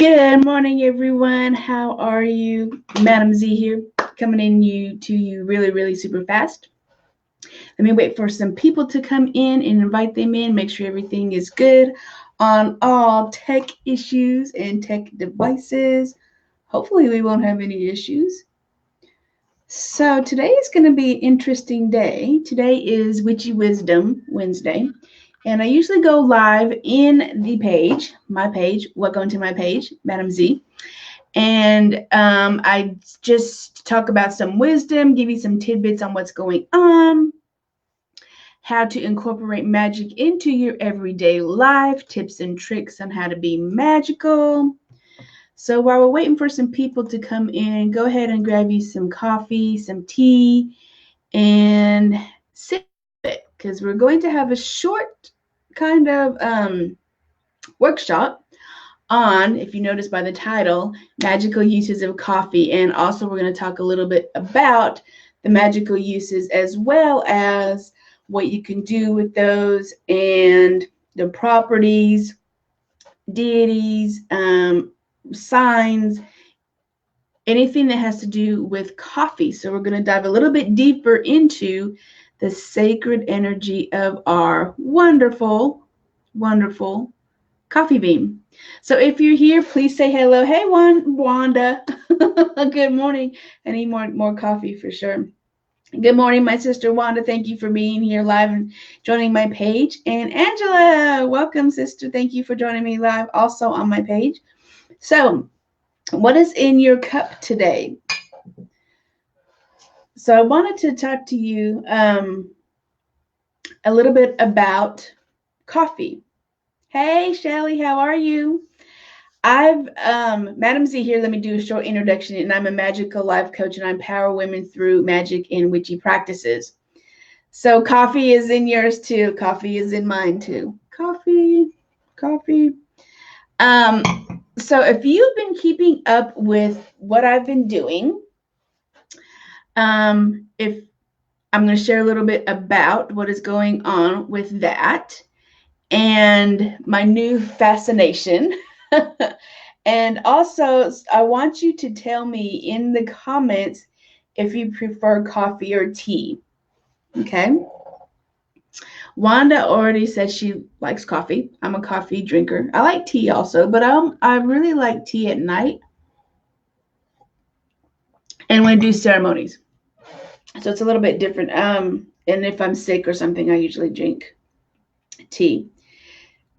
Good morning, everyone. How are you? Madam Z here, coming to you really super fast. Let me wait for some people to come in and invite them in. Make sure everything is good on all tech issues and tech devices. Hopefully, we won't have any issues. So today is going to be an interesting day. Today is Witchy Wisdom Wednesday. And I usually go live in the page, my page, welcome to my page, Madam Z. And I just talk about some wisdom, give you some tidbits on what's going on, how to incorporate magic into your everyday life, tips and tricks on how to be magical. So while we're waiting for some people to come in, go ahead and grab you some coffee, some tea, and sit it, because we're going to have a short kind of workshop on, if you notice by the title, magical uses of coffee. And also we're going to talk a little bit about the magical uses as well as what you can do with those and the properties, deities, signs, anything that has to do with coffee. So we're going to dive a little bit deeper into the sacred energy of our wonderful coffee bean. So if you're here, please say hello. Hey, Wanda. Good morning. I need more coffee for sure. Good morning, my sister Wanda. Thank you for being here live and joining my page. And Angela, welcome, sister. Thank you for joining me live also on my page. So what is in your cup today? So I wanted to talk to you a little bit about coffee. Hey, Shelly, how are you? I've Madam Z here. Let me do a short introduction. And I'm a Magickal Life coach, and I empower women through magic and witchy practices. So coffee is in yours too. Coffee is in mine too. Coffee. So if you've been keeping up with what I've been doing, if I'm going to share a little bit about what is going on with that and my new fascination. And also, I want you to tell me in the comments if you prefer coffee or tea. Okay. Wanda already said she likes coffee. I'm a coffee drinker. I like tea also, but I really like tea at night and when I do ceremonies. So it's a little bit different. And if I'm sick or something, I usually drink tea.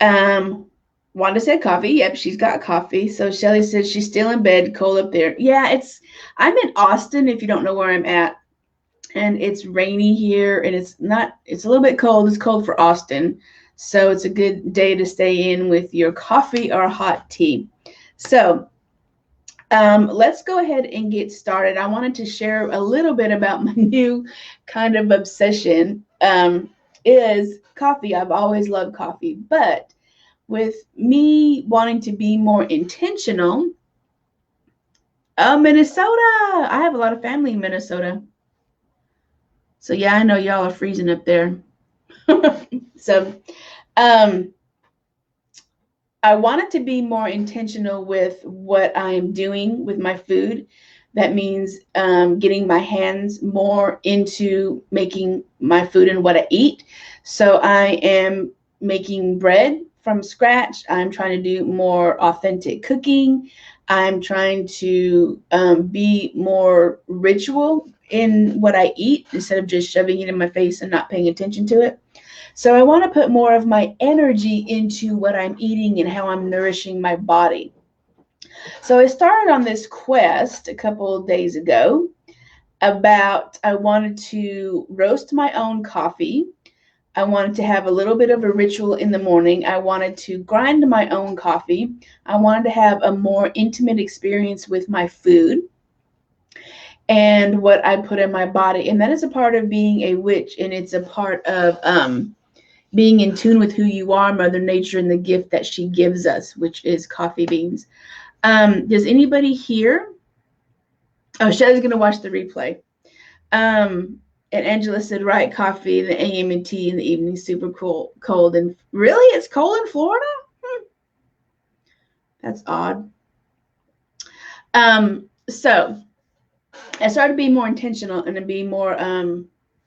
Wanda said coffee. Yep, she's got coffee. So Shelly says she's still in bed, cold up there. Yeah, I'm in Austin, if you don't know where I'm at. And it's rainy here, and it's a little bit cold. It's cold for Austin. So it's a good day to stay in with your coffee or hot tea. So let's go ahead and get started. I wanted to share a little bit about my new kind of obsession is coffee. I've always loved coffee, but with me wanting to be more intentional, Minnesota. I have a lot of family in Minnesota. So yeah, I know y'all are freezing up there. So I wanted to be more intentional with what I am doing with my food. That means getting my hands more into making my food and what I eat. So I am making bread from scratch. I'm trying to do more authentic cooking. I'm trying to be more ritual in what I eat instead of just shoving it in my face and not paying attention to it. So I want to put more of my energy into what I'm eating and how I'm nourishing my body. So I started on this quest a couple of days ago about I wanted to roast my own coffee. I wanted to have a little bit of a ritual in the morning. I wanted to grind my own coffee. I wanted to have a more intimate experience with my food and what I put in my body. And that is a part of being a witch, and it's a part of being in tune with who you are, Mother Nature, and the gift that she gives us, which is coffee beans. Does anybody here? Oh, Shelly's going to watch the replay. And Angela said, right, coffee, the AM and tea in the evening, super cold. And really, it's cold in Florida? That's odd. So I started being more intentional and to be more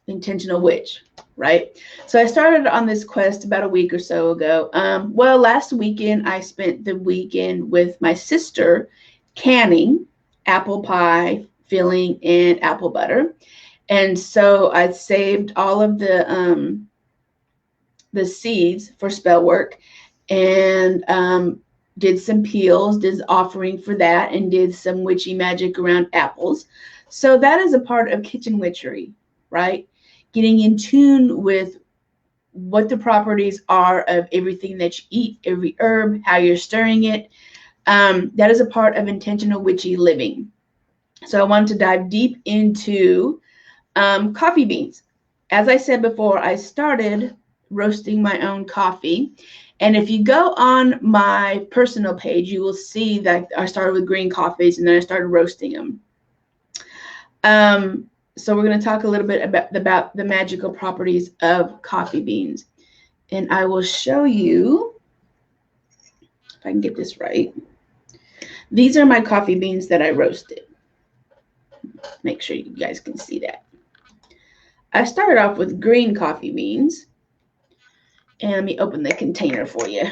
intentional witch, right? So I started on this quest about a week or so ago. Well, last weekend I spent the weekend with my sister canning apple pie filling and apple butter. And so I saved all of the seeds for spell work and did some peels, did offering for that, and did some witchy magic around apples. So that is a part of kitchen witchery, right? Getting in tune with what the properties are of everything that you eat, every herb, how you're stirring it. That is a part of intentional witchy living. So I wanted to dive deep into coffee beans. As I said before, I started roasting my own coffee. And if you go on my personal page, you will see that I started with green coffees and then I started roasting them. So we're going to talk a little bit about the magical properties of coffee beans. And I will show you, if I can get this right. These are my coffee beans that I roasted. Make sure you guys can see that. I started off with green coffee beans. And let me open the container for you.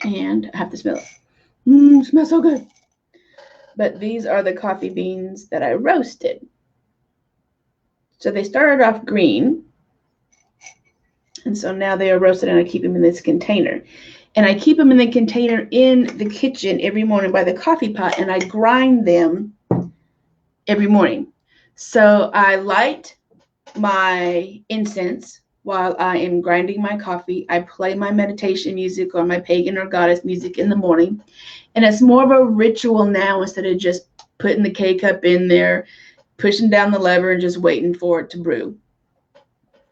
And I have to smell it. It smells so good. But these are the coffee beans that I roasted. So they started off green. And so now they are roasted and I keep them in this container. And I keep them in the container in the kitchen every morning by the coffee pot. And I grind them every morning. So I light my incense while I am grinding my coffee. I play my meditation music or my pagan or goddess music in the morning. And it's more of a ritual now instead of just putting the K-cup in there, pushing down the lever and just waiting for it to brew.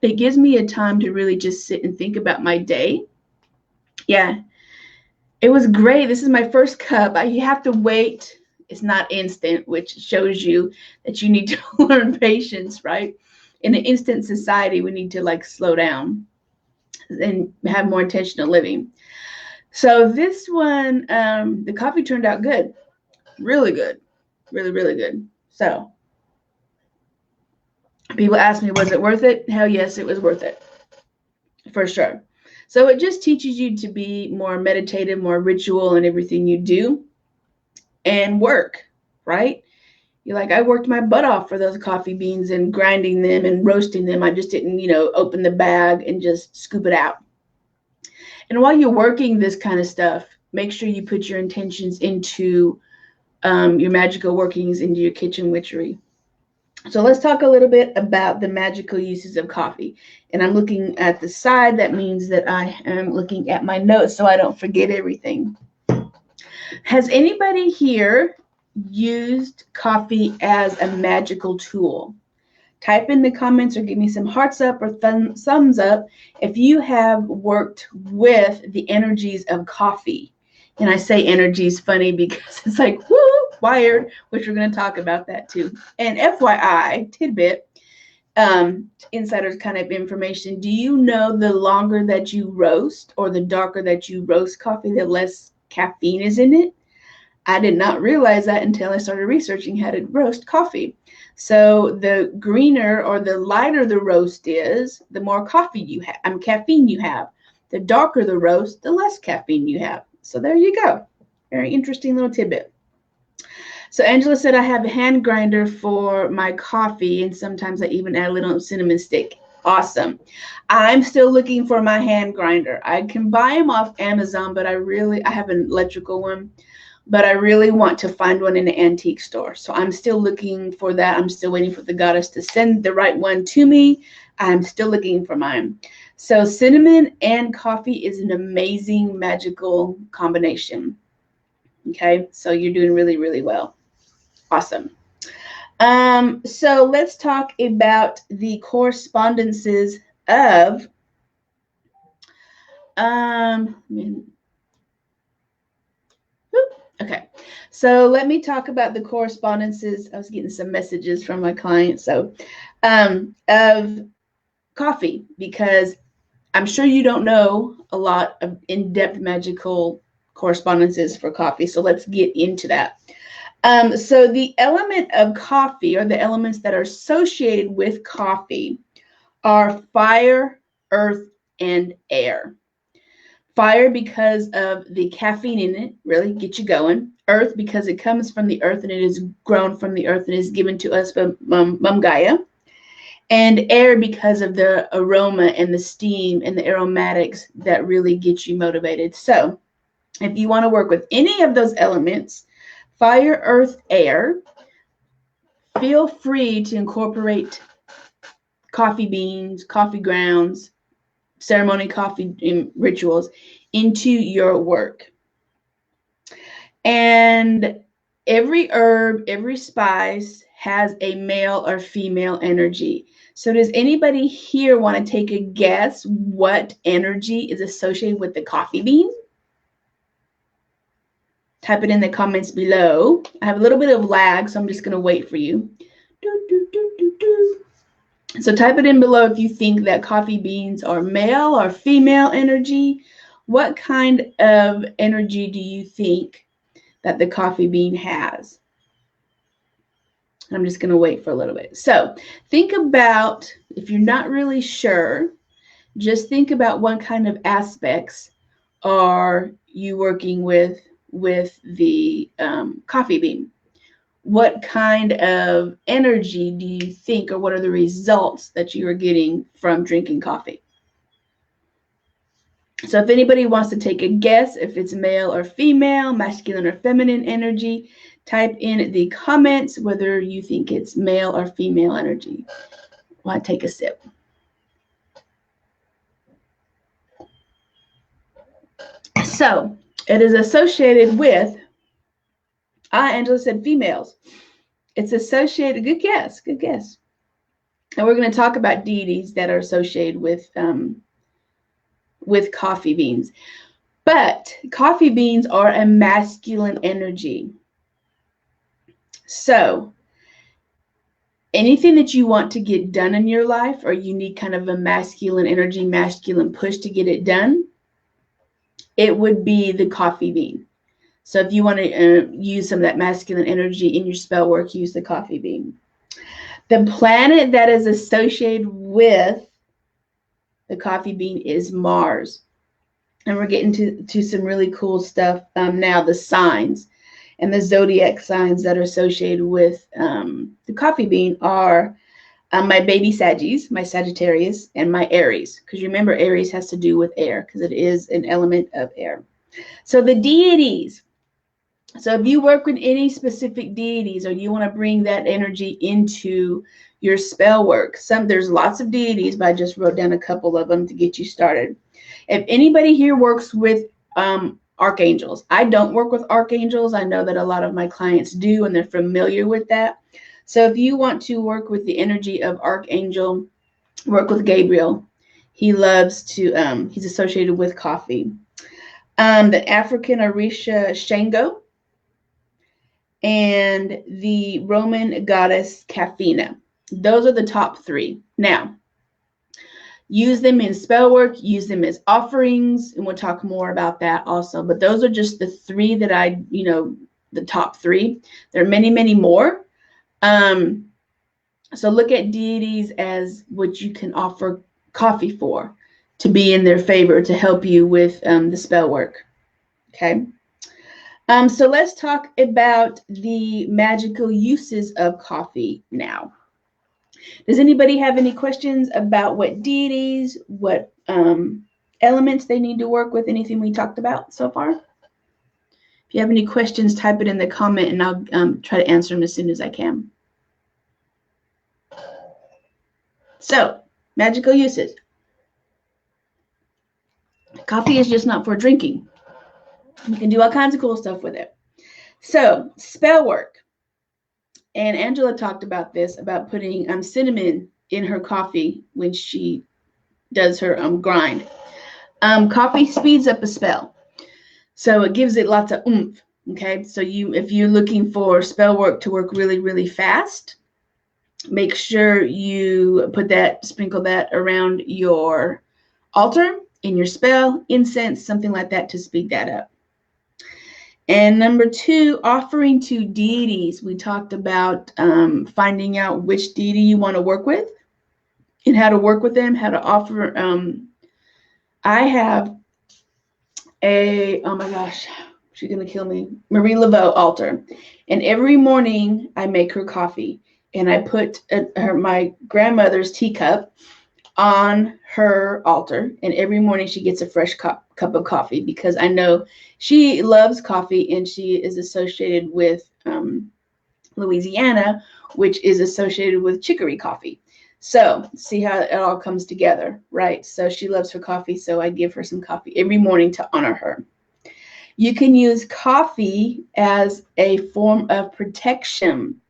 It gives me a time to really just sit and think about my day. Yeah, it was great. This is my first cup. You have to wait. It's not instant, which shows you that you need to learn patience, right? In an instant society, we need to slow down and have more intentional living. So this one, the coffee turned out good, really good, really, really good. So people ask me, was it worth it? Hell yes, it was worth it, for sure. So it just teaches you to be more meditative, more ritual in everything you do and work, right? You're like, I worked my butt off for those coffee beans and grinding them and roasting them. I just didn't, open the bag and just scoop it out. And while you're working this kind of stuff, make sure you put your intentions into your magical workings, into your kitchen witchery. So let's talk a little bit about the magical uses of coffee. And I'm looking at the side. That means that I am looking at my notes so I don't forget everything. Has anybody here used coffee as a magical tool? Type in the comments or give me some hearts up or thumbs up if you have worked with the energies of coffee. And I say energies funny because it's like, woo, wired, which we're going to talk about that too. And FYI, tidbit, insider's kind of information. Do you know the longer that you roast or the darker that you roast coffee, the less caffeine is in it? I did not realize that until I started researching how to roast coffee. So the greener or the lighter the roast is, the more caffeine you have. The darker the roast, the less caffeine you have. So there you go. Very interesting little tidbit. So Angela said, I have a hand grinder for my coffee, and sometimes I even add a little cinnamon stick. Awesome. I'm still looking for my hand grinder. I can buy them off Amazon, but I have an electrical one. But I really want to find one in an antique store. So I'm still looking for that. I'm still waiting for the goddess to send the right one to me. I'm still looking for mine. So cinnamon and coffee is an amazing magical combination. Okay, so you're doing really, really well. Awesome. So let's talk about the correspondences of okay, so let me talk about the correspondences. I was getting some messages from my clients, so of coffee, because I'm sure you don't know a lot of in-depth magical correspondences for coffee. So let's get into that. So the element of coffee, or the elements that are associated with coffee, are fire, earth, and air. Fire because of the caffeine in it, really get you going. Earth because it comes from the earth and it is grown from the earth and is given to us by Mum Gaia. And air because of the aroma and the steam and the aromatics that really get you motivated. So if you want to work with any of those elements, fire, earth, air, feel free to incorporate coffee beans, coffee grounds, ceremony coffee rituals into your work. And every herb, every spice has a male or female energy. So does anybody here want to take a guess what energy is associated with the coffee bean? Type it in the comments below. I have a little bit of lag, so I'm just going to wait for you. So type it in below if you think that coffee beans are male or female energy. What kind of energy do you think that the coffee bean has? I'm just going to wait for a little bit. So think about, if you're not really sure, just think about what kind of aspects are you working with the coffee bean. What kind of energy do you think, or what are the results that you are getting from drinking coffee? So if anybody wants to take a guess if it's male or female, masculine or feminine energy, type in the comments whether you think it's male or female energy. While I take a sip. So it is associated with, Angela said females. It's associated, good guess, good guess. And we're going to talk about deities that are associated with coffee beans. But coffee beans are a masculine energy. So anything that you want to get done in your life, or you need kind of a masculine energy, masculine push to get it done, it would be the coffee bean. So if you want to use some of that masculine energy in your spell work, use the coffee bean. The planet that is associated with the coffee bean is Mars. And we're getting to some really cool stuff now, the signs. And the zodiac signs that are associated with the coffee bean are my baby Saggies, my Sagittarius, and my Aries. Because remember, Aries has to do with air, because it is an element of air. So the deities. So if you work with any specific deities, or you want to bring that energy into your spell work, there's lots of deities, but I just wrote down a couple of them to get you started. If anybody here works with archangels, I don't work with archangels. I know that a lot of my clients do, and they're familiar with that. So if you want to work with the energy of archangel, work with Gabriel. He loves to, he's associated with coffee. The African Orisha Shango, and the Roman goddess Caffeina. Those are the top three. Now, use them in spell work, use them as offerings, and we'll talk more about that also. But those are just the three that the top three. There are many, many more. So look at deities as what you can offer coffee for, to be in their favor, to help you with the spell work. Okay. So let's talk about the magical uses of coffee now. Does anybody have any questions about what deities, what elements they need to work with, anything we talked about so far? If you have any questions, type it in the comment, and I'll try to answer them as soon as I can. So, magical uses. Coffee is just not for drinking. You can do all kinds of cool stuff with it. So, spell work. And Angela talked about this, about putting cinnamon in her coffee when she does her grind. Coffee speeds up a spell. So it gives it lots of oomph. Okay, so if you're looking for spell work to work really, really fast, make sure you sprinkle that around your altar, in your spell, incense, something like that, to speed that up. And number 2, offering to deities. We talked about finding out which deity you want to work with and how to work with them, how to offer. I have oh my gosh, she's going to kill me, Marie Laveau altar. And every morning I make her coffee. And I put my grandmother's teacup on her altar, and every morning she gets a fresh cup of coffee, because I know she loves coffee, and she is associated with Louisiana, which is associated with chicory coffee. So see how it all comes together, right? So she loves her coffee, so I give her some coffee every morning to honor her. You can use coffee as a form of protection.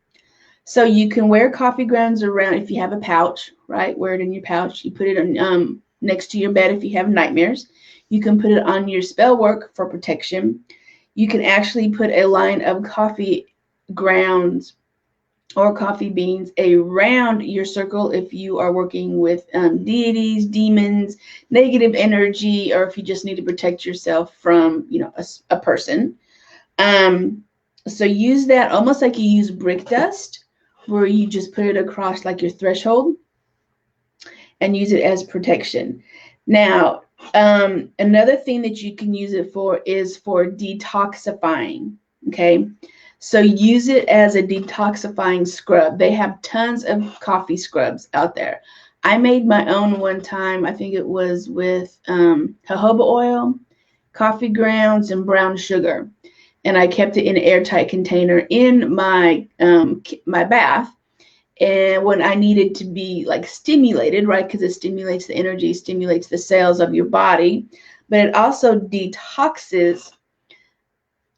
So you can wear coffee grounds around if you have a pouch, right? Wear it in your pouch. You put it on next to your bed if you have nightmares. You can put it on your spell work for protection. You can actually put a line of coffee grounds or coffee beans around your circle if you are working with deities, demons, negative energy, or if you just need to protect yourself from, a person. So use that almost like you use brick dust, where you just put it across like your threshold and use it as protection. Now, another thing that you can use it for is for detoxifying. Okay. So use it as a detoxifying scrub. They have tons of coffee scrubs out there. I made my own one time. I think it was with jojoba oil, coffee grounds, and brown sugar. And I kept it in an airtight container in my my bath. And when I needed to be like stimulated, right, because it stimulates the energy, stimulates the cells of your body, but it also detoxes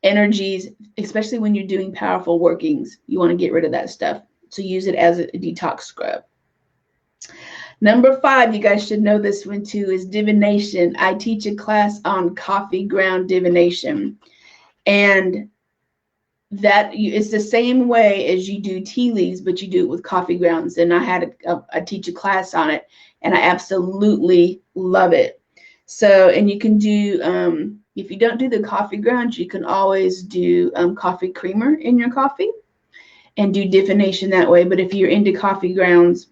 energies, especially when you're doing powerful workings. You want to get rid of that stuff. So use it as a detox scrub. Number 5, you guys should know this one too, is divination. I teach a class on coffee ground divination. And that it's the same way as you do tea leaves, but you do it with coffee grounds. And I teach a class on it, and I absolutely love it. So, and you can do, if you don't do the coffee grounds, you can always do coffee creamer in your coffee and do divination that way. But if you're into coffee grounds,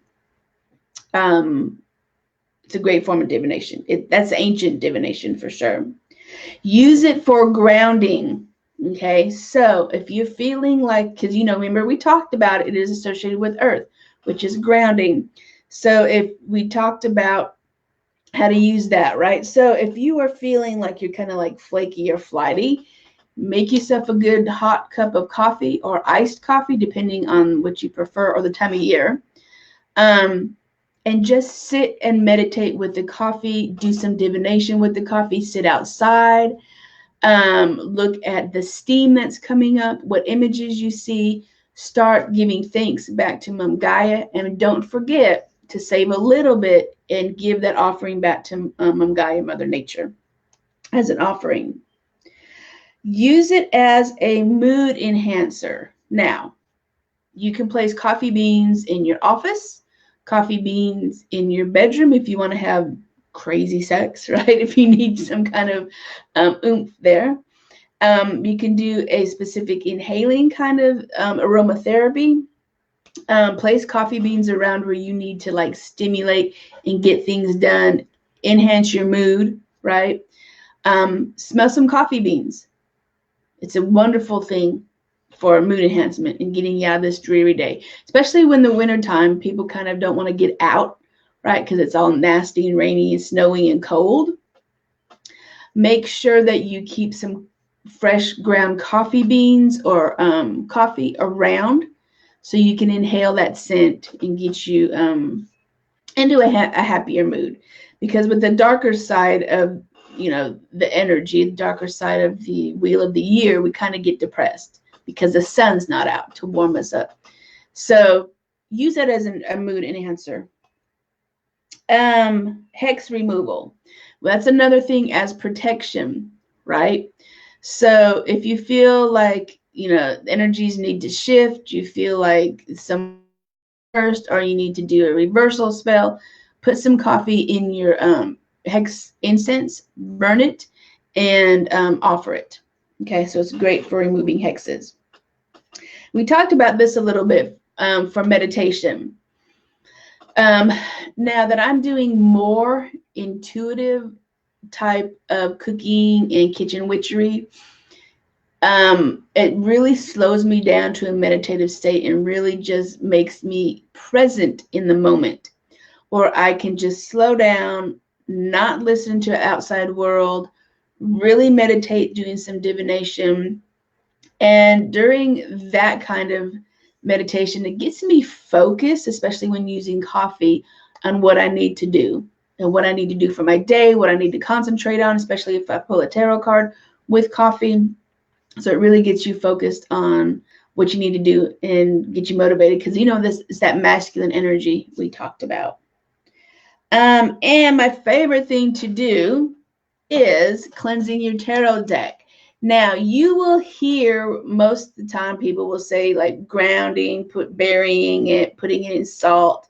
it's a great form of divination. That's ancient divination for sure. Use it for grounding. Okay, so if you're feeling like, because remember we talked about it is associated with earth, which is grounding. So if we talked about how to use that, right? So if you are feeling like you're kind of like flaky or flighty, make yourself a good hot cup of coffee or iced coffee, depending on what you prefer or the time of year. And just sit and meditate with the coffee, do some divination with the coffee, sit outside. Look at the steam that's coming up, what images you see, start giving thanks back to Mom Gaia, and don't forget to save a little bit and give that offering back to Mom Gaia, Mother Nature, as an offering. Use it as a mood enhancer. Now, you can place coffee beans in your office, coffee beans in your bedroom if you want to have crazy sex, right? If you need some kind of oomph there. You can do a specific inhaling kind of aromatherapy. Place coffee beans around where you need to like stimulate and get things done, enhance your mood, right? Smell some coffee beans. It's a wonderful thing for mood enhancement and getting you out of this dreary day, especially when the wintertime, people kind of don't want to get out, right? Because it's all nasty and rainy and snowy and cold. Make sure that you keep some fresh ground coffee beans or coffee around so you can inhale that scent and get you into a happier mood. Because with the darker side of, the energy, the darker side of the wheel of the year, we kind of get depressed because the sun's not out to warm us up. So use that as a mood enhancer. Hex removal. Well, that's another thing as protection, right? So if you feel like, energies need to shift, you feel like some first, or you need to do a reversal spell, put some coffee in your hex incense, burn it, and offer it. Okay, so it's great for removing hexes. We talked about this a little bit for meditation. Now that I'm doing more intuitive type of cooking and kitchen witchery, it really slows me down to a meditative state and really just makes me present in the moment, where I can just slow down, not listen to the outside world, really meditate, doing some divination. And during that kind of meditation, it gets me focused, especially when using coffee, on what I need to do and what I need to do for my day, what I need to concentrate on, especially if I pull a tarot card with coffee. So it really gets you focused on what you need to do and get you motivated, because this is that masculine energy we talked about. And my favorite thing to do is cleansing your tarot deck. Now, you will hear most of the time people will say like grounding, burying it, putting it in salt.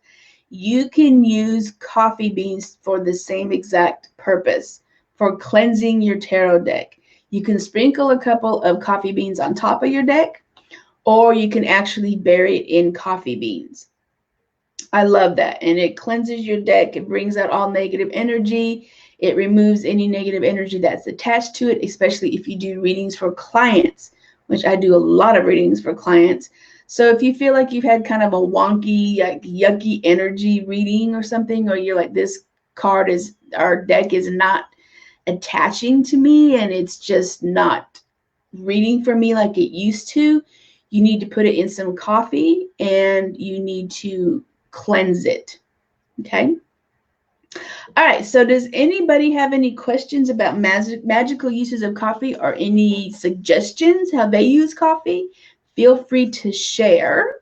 You can use coffee beans for the same exact purpose, for cleansing your tarot deck. You can sprinkle a couple of coffee beans on top of your deck, or you can actually bury it in coffee beans. I love that. And it cleanses your deck. It brings out all negative energy. It removes any negative energy that's attached to it, especially if you do readings for clients, which I do a lot of readings for clients. So if you feel like you've had kind of a wonky, like yucky energy reading or something, or you're like, this our deck is not attaching to me and it's just not reading for me like it used to, you need to put it in some coffee and you need to cleanse it. Okay. All right. So does anybody have any questions about magical uses of coffee, or any suggestions how they use coffee? Feel free to share.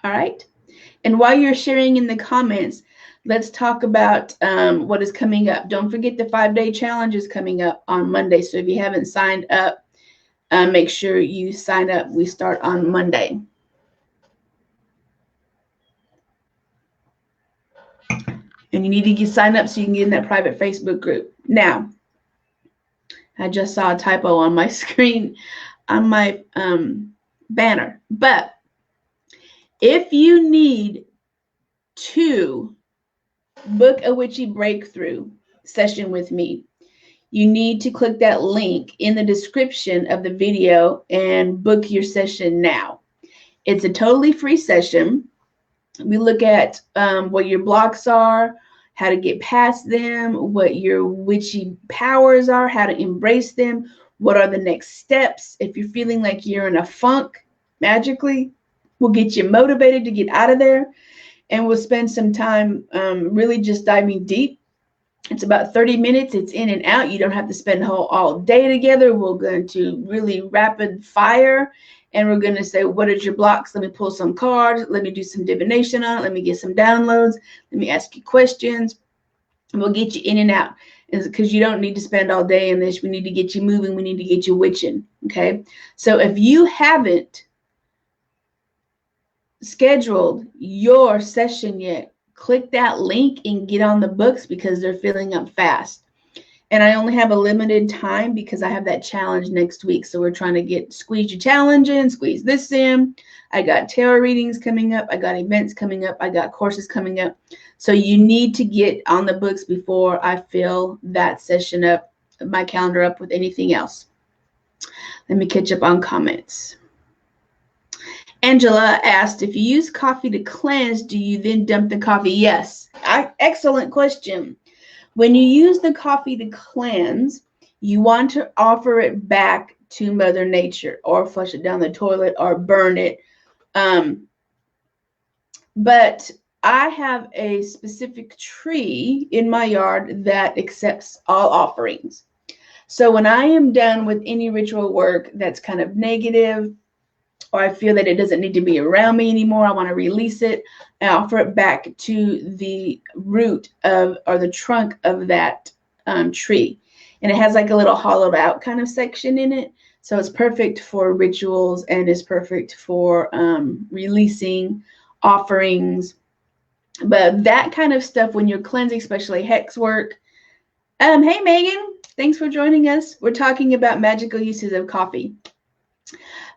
All right. And while you're sharing in the comments, let's talk about what is coming up. Don't forget the 5-day challenge is coming up on Monday. So if you haven't signed up, make sure you sign up. We start on Monday. And you need to get signed up so you can get in that private Facebook group. Now, I just saw a typo on my screen, on my banner. But if you need to book a witchy breakthrough session with me, you need to click that link in the description of the video and book your session now. It's a totally free session. We look at what your blocks are, how to get past them, what your witchy powers are, how to embrace them, what are the next steps. If you're feeling like you're in a funk, magically, we'll get you motivated to get out of there. And we'll spend some time really just diving deep. It's about 30 minutes. It's in and out. You don't have to spend all day together. We're going to really rapid fire. And we're going to say, what is your blocks? Let me pull some cards. Let me do some divination on it. Let me get some downloads. Let me ask you questions. And we'll get you in and out. Because you don't need to spend all day in this. We need to get you moving. We need to get you witching. Okay. So if you haven't scheduled your session yet, click that link and get on the books, because they're filling up fast. And I only have a limited time because I have that challenge next week. So we're trying to squeeze your challenge in, squeeze this in. I got tarot readings coming up. I got events coming up. I got courses coming up. So you need to get on the books before I fill that session up, my calendar up with anything else. Let me catch up on comments. Angela asked, if you use coffee to cleanse, do you then dump the coffee? Yes. Excellent question. When you use the coffee to cleanse, you want to offer it back to Mother Nature, or flush it down the toilet, or burn it. But I have a specific tree in my yard that accepts all offerings. So when I am done with any ritual work that's kind of negative, or I feel that it doesn't need to be around me anymore, I want to release it, I offer it back to the root of, or the trunk of that tree. And it has like a little hollowed out kind of section in it. So it's perfect for rituals, and it's perfect for releasing offerings. But that kind of stuff, when you're cleansing, especially hex work. Hey, Megan, Thanks for joining us. We're talking about magical uses of coffee.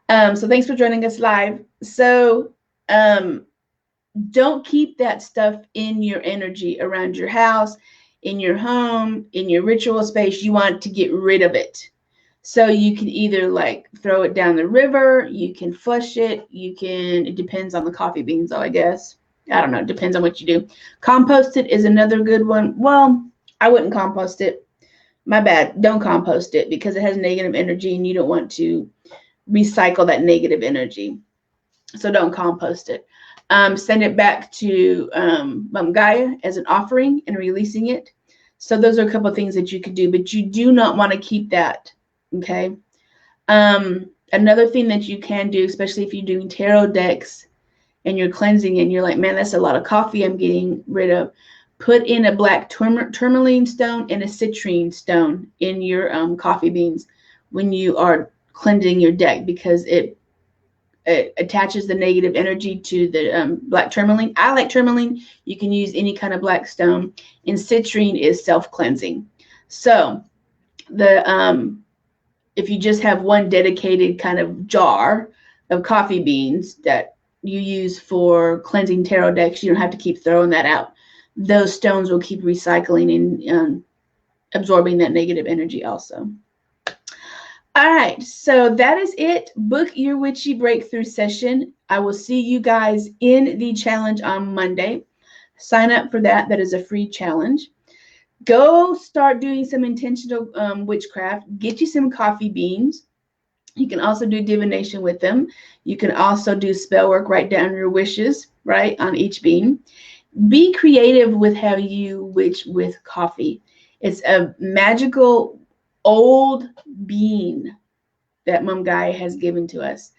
So thanks for joining us live. So don't keep that stuff in your energy around your house, in your home, in your ritual space. You want to get rid of it. So you can either like throw it down the river, you can flush it, it depends on the coffee beans though, I guess. I don't know, it depends on what you do. Compost it is another good one. Well, I wouldn't compost it. My bad. Don't compost it because it has negative energy and you don't want to recycle that negative energy. So don't compost it. Send it back to Mom Gaia as an offering and releasing it. So those are a couple of things that you could do, but you do not want to keep that. Okay. Another thing that you can do, especially if you're doing tarot decks and you're cleansing and you're like, man, that's a lot of coffee I'm getting rid of. Put in a black tourmaline stone and a citrine stone in your coffee beans when you are cleansing your deck, because it attaches the negative energy to the black tourmaline. I like tourmaline. You can use any kind of black stone. And citrine is self-cleansing. So if you just have one dedicated kind of jar of coffee beans that you use for cleansing tarot decks, you don't have to keep throwing that out. Those stones will keep recycling and absorbing that negative energy also. All right, so that is it. Book your witchy breakthrough session. I will see you guys in the challenge on Monday. Sign up for that. That is a free challenge. Go start doing some intentional witchcraft. Get you some coffee beans. You can also do divination with them. You can also do spell work, write down your wishes, right, on each bean. Be creative with how you witch with coffee. It's a magical old bean that Mom Gaia has given to us.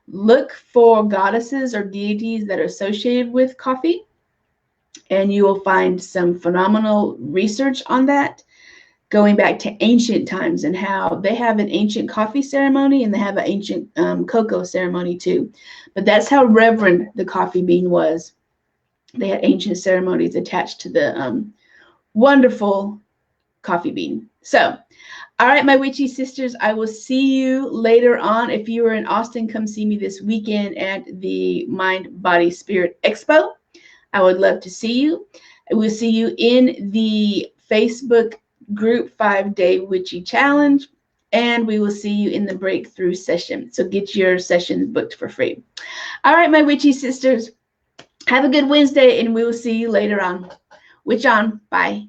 Look for goddesses or deities that are associated with coffee, and you will find some phenomenal research on that, going back to ancient times and how they have an ancient coffee ceremony and they have an ancient cocoa ceremony too. But that's how reverend the coffee bean was. They had ancient ceremonies attached to the wonderful coffee bean. So, all right, my witchy sisters, I will see you later on. If you are in Austin, come see me this weekend at the Mind, Body, Spirit Expo. I would love to see you. I will see you in the Facebook group 5-Day Witchy Challenge, and we will see you in the breakthrough session. So get your sessions booked for free. All right, my witchy sisters, have a good Wednesday, and we will see you later on. Witch on. Bye.